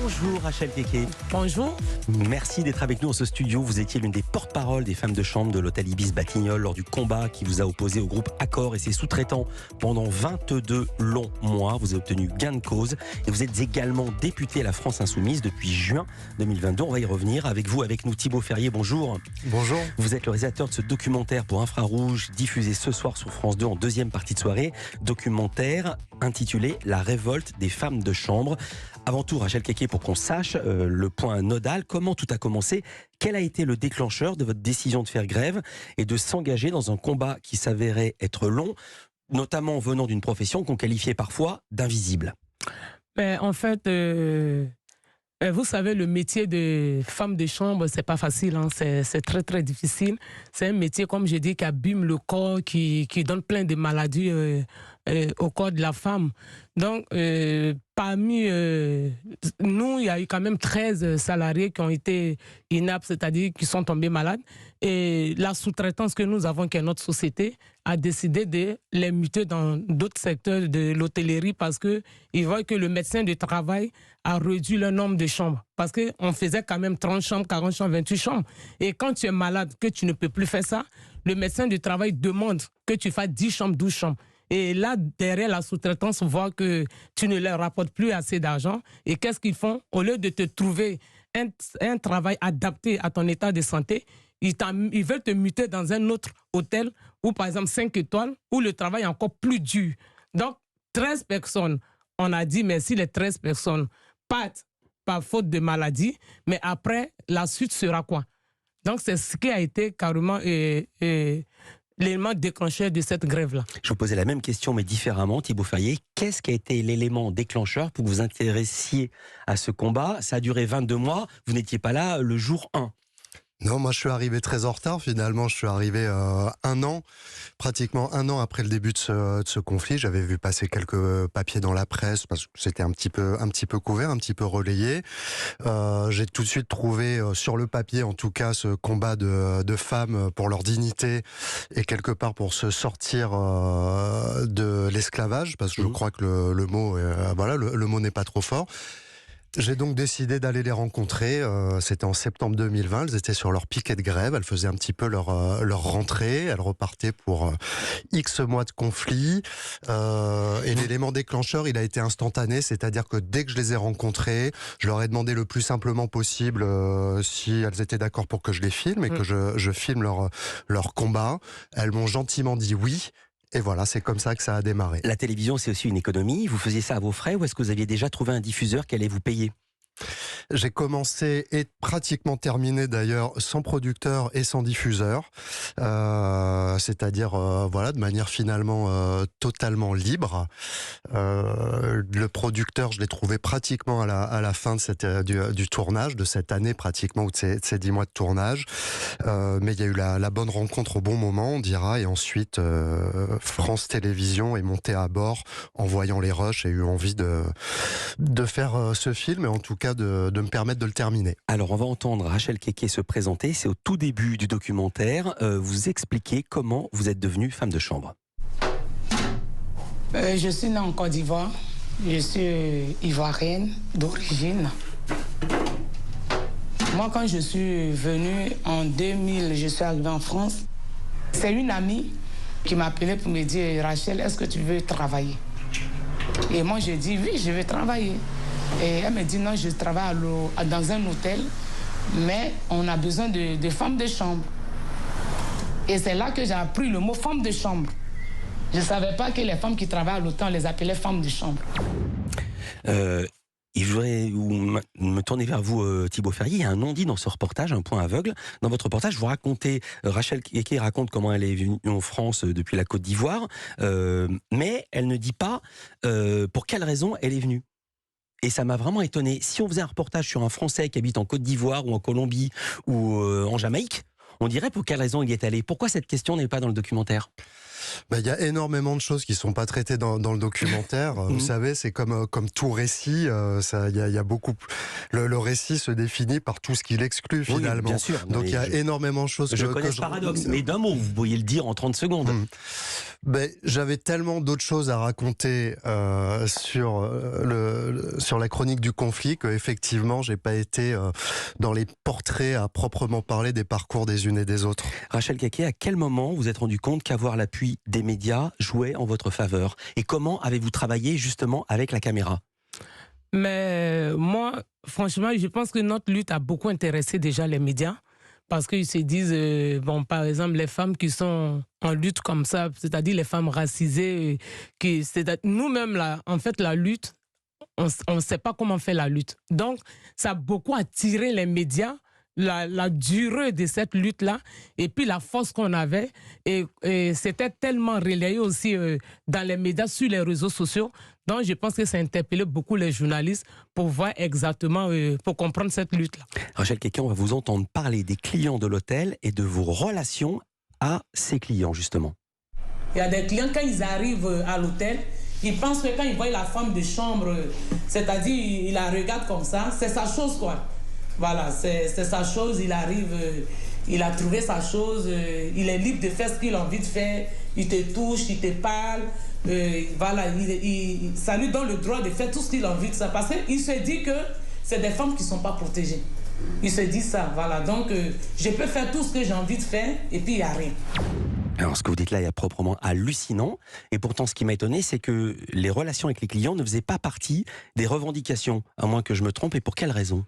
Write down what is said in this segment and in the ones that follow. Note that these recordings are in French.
Bonjour Rachel Keke. Bonjour. Merci d'être avec nous dans ce studio. Vous étiez l'une des porte-paroles des femmes de chambre de l'hôtel Ibis Batignolles lors du combat qui vous a opposé au groupe Accor et ses sous-traitants pendant 22 longs mois. Vous avez obtenu gain de cause et vous êtes également député à la France Insoumise depuis juin 2022. On va y revenir avec vous, avec nous Thibaut Ferrier. Bonjour. Bonjour. Vous êtes le réalisateur de ce documentaire pour Infrarouge diffusé ce soir sur France 2 en deuxième partie de soirée. Documentaire intitulé La révolte des femmes de chambre. Avant tout, Rachel Keke, pour qu'on sache le point nodal, comment tout a commencé, quel a été le déclencheur de votre décision de faire grève et de s'engager dans un combat qui s'avérait être long, notamment venant d'une profession qu'on qualifiait parfois d'invisible? En fait, vous savez, le métier de femme de chambre, c'est pas facile, hein, c'est très très difficile. C'est un métier, comme je dis, qui abîme le corps, qui donne plein de maladies au corps de la femme. Donc, parmi nous, il y a eu quand même 13 salariés qui ont été inaptes, c'est-à-dire qui sont tombés malades. Et la sous-traitance que nous avons, qui est notre société, a décidé de les muter dans d'autres secteurs de l'hôtellerie parce qu'ils voient que le médecin du travail a réduit le nombre de chambres. Parce qu'on faisait quand même 30 chambres, 40 chambres, 28 chambres. Et quand tu es malade, que tu ne peux plus faire ça, le médecin du travail demande que tu fasses 10 chambres, 12 chambres. Et là, derrière la sous-traitance, on voit que tu ne leur rapportes plus assez d'argent. Et qu'est-ce qu'ils font? Au lieu de te trouver un travail adapté à ton état de santé, ils veulent te muter dans un autre hôtel, ou par exemple 5 étoiles, où le travail est encore plus dur. Donc, 13 personnes, on a dit merci, les 13 personnes partent par faute de maladie, mais après, la suite sera quoi? Donc, c'est ce qui a été carrément l'élément déclencheur de cette grève-là. Je vous posais la même question, mais différemment, Thibaut Ferrier. Qu'est-ce qui a été l'élément déclencheur pour que vous vous intéressiez à ce combat? Ça a duré 22 mois, vous n'étiez pas là le jour 1. Non, moi je suis arrivé très en retard. Finalement, je suis arrivé pratiquement un an après le début de ce conflit. J'avais vu passer quelques papiers dans la presse parce que c'était un petit peu couvert, un petit peu relayé. J'ai tout de suite trouvé sur le papier, en tout cas, ce combat de femmes pour leur dignité et quelque part pour se sortir de l'esclavage, parce que je crois que le mot, le mot n'est pas trop fort. J'ai donc décidé d'aller les rencontrer. C'était en septembre 2020. Elles étaient sur leur piquet de grève. Elles faisaient un petit peu leur rentrée. Elles repartaient pour X mois de conflit. Et l'élément déclencheur, il a été instantané. C'est-à-dire que dès que je les ai rencontrées, je leur ai demandé le plus simplement possible si elles étaient d'accord pour que je les filme et que je filme leur combat. Elles m'ont gentiment dit oui. Et voilà, c'est comme ça que ça a démarré. La télévision, c'est aussi une économie. Vous faisiez ça à vos frais ou est-ce que vous aviez déjà trouvé un diffuseur qui allait vous payer? J'ai commencé et pratiquement terminé d'ailleurs sans producteur et sans diffuseur, c'est-à-dire de manière finalement totalement libre. Le producteur, je l'ai trouvé pratiquement à la fin de du tournage de cette année pratiquement, ou de ces 10 mois de tournage. Mais il y a eu la bonne rencontre au bon moment, on dira, et ensuite France Télévisions est monté à bord en voyant les rushs et a eu envie de faire ce film, et en tout cas de me permettre de le terminer. Alors on va entendre Rachel Keke se présenter, c'est au tout début du documentaire, vous expliquez comment vous êtes devenue femme de chambre. Je suis née en Côte d'Ivoire, je suis ivoirienne d'origine. Moi, quand je suis venue en 2000, je suis arrivée en France, c'est une amie qui m'a appelée pour me dire « Rachel, est-ce que tu veux travailler ?» Et moi, je dis « Oui, je veux travailler ». Et elle me dit non, je travaille dans un hôtel, mais on a besoin de femmes de chambre. Et c'est là que j'ai appris le mot femme de chambre. Je ne savais pas que les femmes qui travaillent à l'hôtel, on les appelait femmes de chambre. Et je voudrais me tourner vers vous, Thibaut Ferrier. Il y a un non-dit dans ce reportage, un point aveugle. Dans votre reportage, vous racontez, Rachel Keke raconte comment elle est venue en France depuis la Côte d'Ivoire, mais elle ne dit pas pour quelle raison elle est venue. Et ça m'a vraiment étonné. Si on faisait un reportage sur un Français qui habite en Côte d'Ivoire ou en Colombie ou en Jamaïque, on dirait pour quelle raison il y est allé. Pourquoi cette question n'est pas dans le documentaire? Il y a énormément de choses qui sont pas traitées dans le documentaire. Vous savez, c'est comme tout récit. Il y a beaucoup. Le récit se définit par tout ce qu'il exclut finalement. Oui, bien sûr. Donc il y a énormément de choses. Je connais ce paradoxe, mais d'un mot, vous pourriez le dire en 30 secondes. J'avais tellement d'autres choses à raconter sur la chronique du conflit qu'effectivement, j'ai pas été dans les portraits à proprement parler des parcours des unes et des autres. Rachel Keke, à quel moment vous êtes rendu compte qu'avoir l'appui des médias jouait en votre faveur? Et comment avez-vous travaillé justement avec la caméra? Mais moi, franchement, je pense que notre lutte a beaucoup intéressé déjà les médias. Parce qu'ils se disent, par exemple, les femmes qui sont en lutte comme ça, c'est-à-dire les femmes racisées, nous-mêmes, là, en fait, la lutte, on ne sait pas comment faire la lutte. Donc, ça a beaucoup attiré les médias, la durée de cette lutte-là, et puis la force qu'on avait. Et c'était tellement relayé aussi dans les médias, sur les réseaux sociaux. Donc, je pense que ça a interpellé beaucoup les journalistes pour voir exactement, pour comprendre cette lutte-là. Rachel Keke, on va vous entendre parler des clients de l'hôtel et de vos relations à ces clients, justement. Il y a des clients, quand ils arrivent à l'hôtel, ils pensent que quand ils voient la femme de chambre, c'est-à-dire, ils la regardent comme ça, c'est sa chose, quoi. Voilà, c'est sa chose, il arrive, il a trouvé sa chose, il est libre de faire ce qu'il a envie de faire, il te touche, il te parle, voilà, ça lui donne le droit de faire tout ce qu'il a envie de faire, parce qu'il se dit que c'est des femmes qui ne sont pas protégées. Il se dit ça, voilà, donc je peux faire tout ce que j'ai envie de faire, et puis il n'y a rien. Alors, ce que vous dites là est proprement hallucinant. Et pourtant, ce qui m'a étonné, c'est que les relations avec les clients ne faisaient pas partie des revendications, à moins que je me trompe. Et pour quelle raison?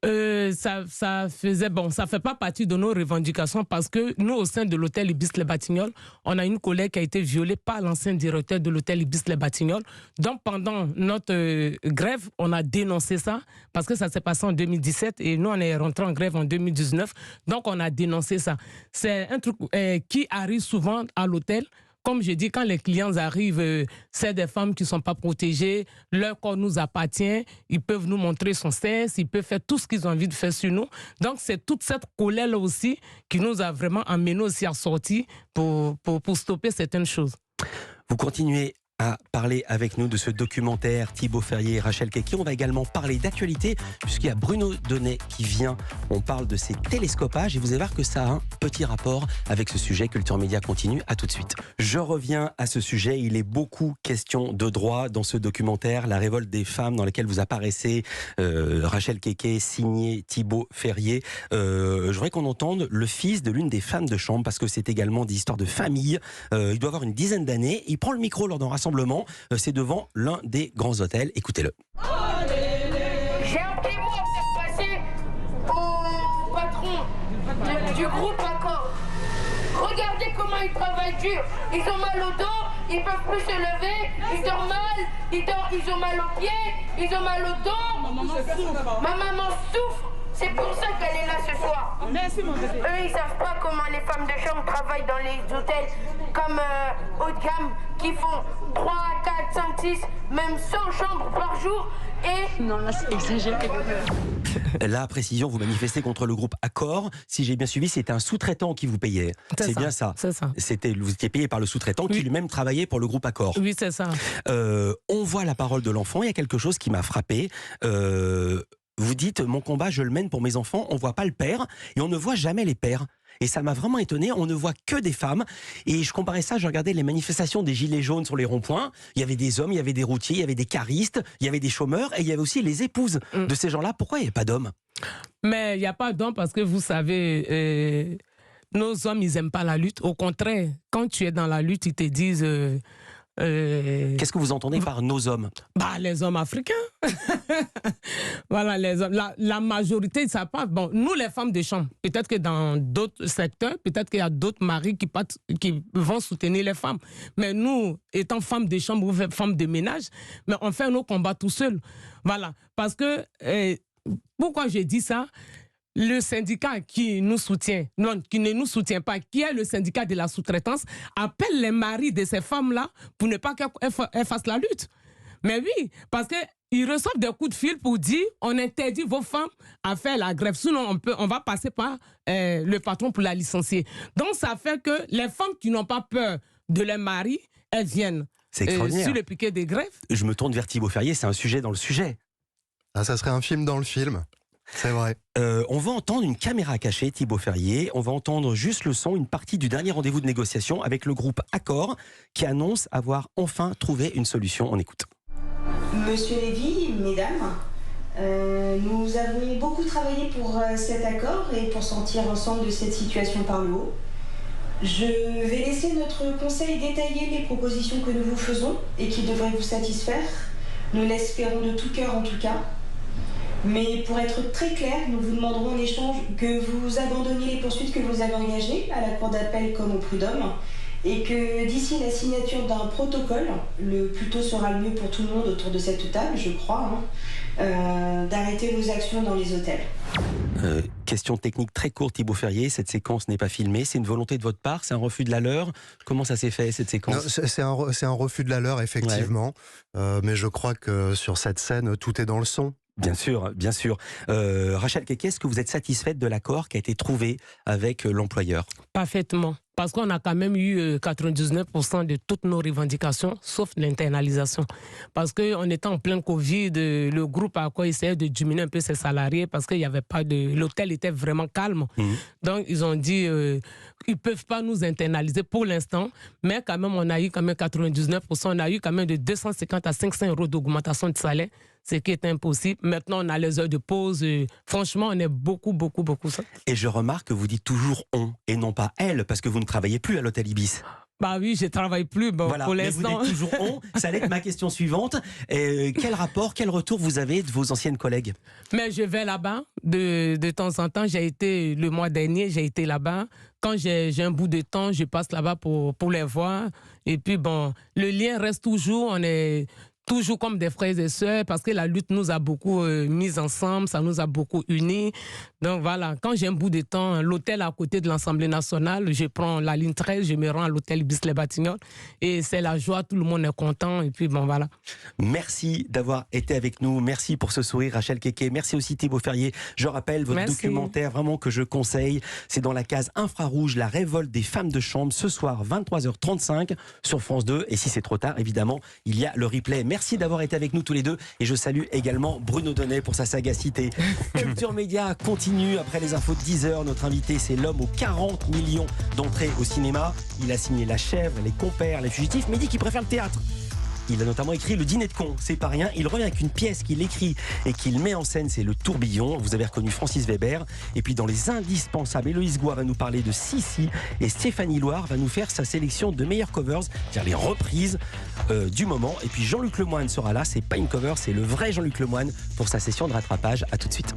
Ça fait pas partie de nos revendications parce que nous, au sein de l'hôtel Ibis-les-Batignolles, on a une collègue qui a été violée par l'ancien directeur de l'hôtel Ibis-les-Batignolles. Donc, pendant notre grève, on a dénoncé ça parce que ça s'est passé en 2017 et nous, on est rentré en grève en 2019. Donc, on a dénoncé ça. C'est un truc qui arrive souvent à l'hôtel. Comme je dis, quand les clients arrivent, c'est des femmes qui ne sont pas protégées, leur corps nous appartient, ils peuvent nous montrer son sexe, ils peuvent faire tout ce qu'ils ont envie de faire sur nous. Donc, c'est toute cette colère-là aussi qui nous a vraiment amenés aussi à sortir pour stopper certaines choses. Vous continuez à parler avec nous de ce documentaire Thibaut Ferrier et Rachel Keke. On va également parler d'actualité puisqu'il y a Bruno Donnet qui vient. On parle de ces télescopages et vous allez voir que ça a un petit rapport avec ce sujet. Culture Média continue, à tout de suite. Je reviens à ce sujet. Il est beaucoup question de droit dans ce documentaire, La révolte des femmes, dans lequel vous apparaissez, Rachel Keke, signé Thibaut Ferrier. Je voudrais qu'on entende le fils de l'une des femmes de chambre parce que c'est également des histoires de famille. Il doit avoir une dizaine d'années. Il prend le micro lors d'un rassemblement. C'est devant l'un des grands hôtels. Écoutez-le. J'ai un petit mot à faire passer au patron du groupe Accor. Regardez comment ils travaillent dur. Ils ont mal au dos, ils peuvent plus se lever, ils dorment mal, ils ont mal aux pieds, ils ont mal au dos. Ma maman souffre. C'est pour ça qu'elle est là ce soir. Merci, mon bébé. Eux, ils savent pas comment les femmes de chambre travaillent dans les hôtels comme haut de gamme qui font 3, 4, 5, 6, même 100 chambres par jour. Et... Non, là, c'est exagéré. La précision, vous manifestez contre le groupe Accor. Si j'ai bien suivi, c'était un sous-traitant qui vous payait. C'est bien ça. C'est ça. Vous étiez payé par le sous-traitant qui lui-même travaillait pour le groupe Accor. Oui, c'est ça. On voit la parole de l'enfant. Il y a quelque chose qui m'a frappé. Vous dites, mon combat, je le mène pour mes enfants. On ne voit pas le père et on ne voit jamais les pères. Et ça m'a vraiment étonné, on ne voit que des femmes. Et je comparais ça, je regardais les manifestations des gilets jaunes sur les ronds-points. Il y avait des hommes, il y avait des routiers, il y avait des caristes, il y avait des chômeurs et il y avait aussi les épouses de ces gens-là. Pourquoi il n'y a pas d'hommes? Mais il n'y a pas d'hommes parce que vous savez, nos hommes, ils n'aiment pas la lutte. Au contraire, quand tu es dans la lutte, ils te disent... Qu'est-ce que vous entendez par nos hommes? Les hommes africains. Voilà, les hommes. La majorité, ça pas. Bon, nous, les femmes de chambre, peut-être que dans d'autres secteurs, peut-être qu'il y a d'autres maris qui vont soutenir les femmes. Mais nous, étant femmes de chambre ou femmes de ménage, mais on fait nos combats tout seuls. Voilà. Parce que, pourquoi j'ai dit ça? Le syndicat qui nous soutient, non, qui ne nous soutient pas, qui est le syndicat de la sous-traitance, appelle les maris de ces femmes-là pour ne pas qu'elles fassent la lutte. Mais oui, parce qu'ils reçoivent des coups de fil pour dire on interdit vos femmes à faire la grève, sinon on va passer par le patron pour la licencier. Donc ça fait que les femmes qui n'ont pas peur de leur mari, elles viennent C'est extraordinaire. sur le piquet des grèves. Je me tourne vers Thibaut Ferrier, c'est un sujet dans le sujet. Ah, ça serait un film dans le film. C'est vrai. On va entendre une caméra cachée, Thibaut Ferrier. On va entendre juste le son, une partie du dernier rendez-vous de négociation avec le groupe Accor, qui annonce avoir enfin trouvé une solution. On écoute. Monsieur Lévy, mesdames, nous avons beaucoup travaillé pour cet accord et pour sortir ensemble de cette situation par le haut. Je vais laisser notre conseil détailler les propositions que nous vous faisons et qui devraient vous satisfaire. Nous l'espérons de tout cœur en tout cas. Mais pour être très clair, nous vous demanderons en échange que vous abandonniez les poursuites que vous avez engagées à la cour d'appel comme au prud'homme et que d'ici la signature d'un protocole, le plus tôt sera le mieux pour tout le monde autour de cette table, je crois, d'arrêter vos actions dans les hôtels. Question technique très courte, Thibaut Ferrier. Cette séquence n'est pas filmée. C'est une volonté de votre part? C'est un refus de la leur? Comment ça s'est fait, cette séquence? Non, c'est un refus de la leur, effectivement. Ouais. Mais je crois que sur cette scène, tout est dans le son. Bien sûr, bien sûr. Rachel Keke, est-ce que vous êtes satisfaite de l'accord qui a été trouvé avec l'employeur? Parfaitement. Parce qu'on a quand même eu 99% de toutes nos revendications, sauf l'internalisation. Parce qu'en étant en plein Covid, le groupe Accor essayait de diminuer un peu ses salariés parce qu'il n'y avait pas de... L'hôtel était vraiment calme. Donc, ils ont dit, ils ne peuvent pas nous internaliser pour l'instant, mais quand même, on a eu quand même 99%, on a eu quand même de 250 à 500 euros d'augmentation de salaire, ce qui est impossible. Maintenant, on a les heures de pause. Franchement, on est beaucoup. Et je remarque que vous dites toujours « on » et non pas « elle » parce que vous ne travaillez plus à l'hôtel Ibis. Bah oui, je ne travaille plus voilà, pour mais l'instant. vous dites toujours « on ». Ça allait être ma question suivante. Quel rapport, quel retour vous avez de vos anciennes collègues? Mais je vais là-bas de temps en temps. J'ai été le mois dernier, j'ai été là-bas. Quand j'ai un bout de temps, je passe là-bas pour les voir. Et puis bon, le lien reste toujours. On est toujours comme des frères et sœurs parce que la lutte nous a beaucoup mis ensemble, ça nous a beaucoup unis. Donc voilà, quand j'ai un bout de temps, l'hôtel à côté de l'Assemblée nationale, je prends la ligne 13, je me rends à l'hôtel Ibis-les-Batignolles et c'est la joie, tout le monde est content et puis bon voilà. Merci d'avoir été avec nous, merci pour ce sourire Rachel Keke, merci aussi Thibaut Ferrier. Je rappelle votre documentaire vraiment que je conseille, c'est dans la case infrarouge, la révolte des femmes de chambre, ce soir 23h35 sur France 2 et si c'est trop tard évidemment, il y a le replay. Merci d'avoir été avec nous tous les deux et je salue également Bruno Donnet pour sa sagacité. Culture Média continue après les infos de 10h. Notre invité, c'est l'homme aux 40 millions d'entrées au cinéma. Il a signé La Chèvre, Les Compères, Les Fugitifs, mais il dit qu'il préfère le théâtre. Il a notamment écrit Le Dîner de cons, c'est pas rien. Il revient avec une pièce qu'il écrit et qu'il met en scène, c'est Le Tourbillon. Vous avez reconnu Francis Weber. Et puis dans les indispensables, Héloïse Goua va nous parler de Sissi et Stéphanie Loire va nous faire sa sélection de meilleures covers, c'est-à-dire les reprises du moment. Et puis Jean-Luc Lemoyne sera là, c'est pas une cover, c'est le vrai Jean-Luc Lemoyne pour sa session de rattrapage. À tout de suite.